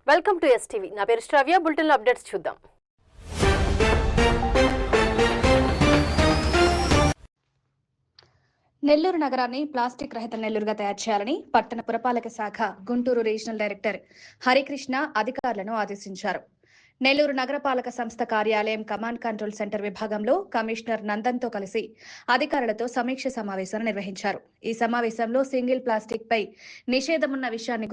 Welcome to STV. నా పేరు శ్రావ్య. Bulletin లో అప్డేట్స్ చూద్దాం. నెల్లూరు నగరాన్ని ప్లాస్టిక్ రహిత నెల్లూరుగా తయారు చేయాలని పట్టణ పురపాలక శాఖ గుంటూరు రీజనల్ డైరెక్టర్ హరికృష్ణ అధికారులను ఆదేశించారు. నెల్లూరు నగరపాలక సంస్థ కార్యాలయం కమాండ్ కంట్రోల్ సెంటర్ విభాగంలో కమిషనర్ నందన్తో కలిసి అధికారులతో సమీక్ష సమావేశాన్ని నిర్వహించారు. ఈ సమావేశంలో సింగిల్ ప్లాస్టిక్ పై నిషేధమున్న విషయాన్ని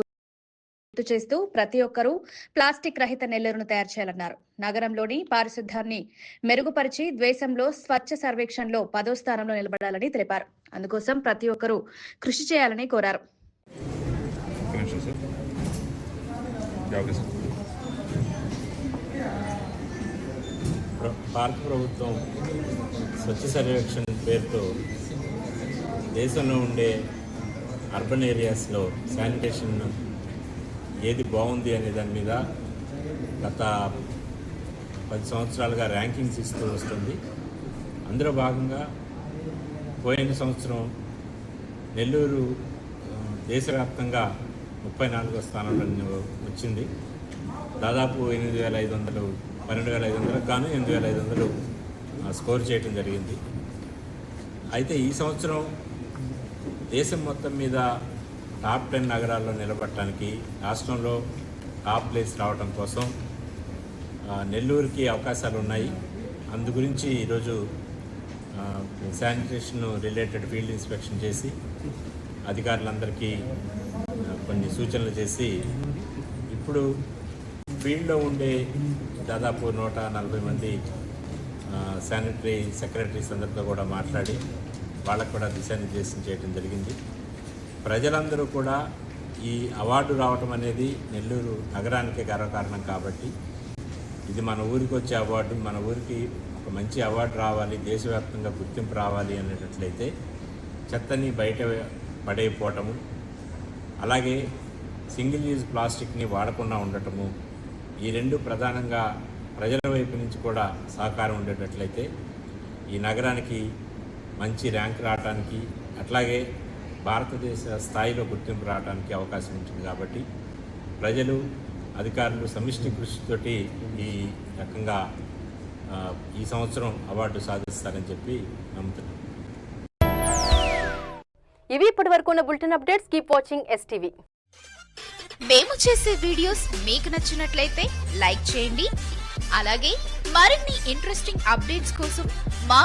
గుర్తు చేస్తూ ప్రతి ఒక్కరూ ప్లాస్టిక్ రహిత నెల్లూరును తయారు చేయాలన్నారు. నగరంలోని పారిశుద్ధ్యాన్ని మెరుగుపరిచి ద్వేషంలో స్వచ్ఛ సర్వేక్షణలో 10వ స్థానంలో నిలబడాలని తెలిపారు. అందుకోసం ప్రతి ఒక్కరూ కృషి చేయాలని కోరారు. భారత ప్రభుత్వం స్వచ్ఛ సర్వేక్షణ పేరుతో దేశంలో ఉండే అర్బన్ ఏరియాస్లో శానిటేషన్ ఏది బాగుంది అనే దాని మీద గత 10 సంవత్సరాలుగా ర్యాంకింగ్స్ ఇస్తూ వస్తుంది. అందులో భాగంగా పోయిన సంవత్సరం నెల్లూరు దేశవ్యాప్తంగా 34వ స్థానంలో వచ్చింది. దాదాపు 8,500 12,500 గాను 8,500 స్కోర్ చేయడం జరిగింది. అయితే ఈ సంవత్సరం దేశం మొత్తం మీద టాప్ 10 నగరాల్లో నిలబడటానికి రాష్ట్రంలో టాప్ ప్లేస్ రావడం కోసం నెల్లూరుకి అవకాశాలు ఉన్నాయి. అందు గురించి ఈరోజు శానిటేషన్ రిలేటెడ్ ఫీల్డ్ ఇన్స్పెక్షన్ చేసి అధికారులందరికీ కొన్ని సూచనలు చేసి ఇప్పుడు ఫీల్డ్లో ఉండే దాదాపు 140 మంది శానిటరీ సెక్రటరీస్ అందరితో కూడా మాట్లాడి వాళ్ళకు కూడా దిశానిర్దేశం చేయడం జరిగింది. ప్రజలందరూ కూడా ఈ అవార్డు రావటం అనేది నెల్లూరు నగరానికే గర్వకారణం కాబట్టి ఇది మన ఊరికి వచ్చే అవార్డు, మన ఊరికి ఒక మంచి అవార్డు రావాలి, దేశవ్యాప్తంగా గుర్తింపు రావాలి అనేటట్లయితే చెత్తని బయట పడైపోవటము, అలాగే సింగిల్ యూజ్ ప్లాస్టిక్ని వాడకుండా ఉండటము, ఈ రెండు ప్రధానంగా ప్రజల వైపు నుంచి కూడా సహకారం ఉండేటట్లయితే ఈ నగరానికి మంచి ర్యాంక్ రావడానికి, అట్లాగే భారతదేశ స్థాయిలో గుర్తింపు రావడానికి అవకాశం ఉంటుంది. కాబట్టి ప్రజలు, అధికారులు సమిష్టి కృషితోటి ఈ రకంగా ఈ సంవత్సరం అవార్డు సాధిస్తారని చెప్పి నమ్ముతున్నాను. ఇవి ఇప్పటి వరకు ఉన్న bulletin updates. Keep watching STV. మేము చేసే వీడియోస్ మీకు నచ్చినట్లయితే లైక్ చేయండి. అలాగే మరిన్ని ఇంట్రెస్టింగ్ అప్డేట్స్ కోసం మా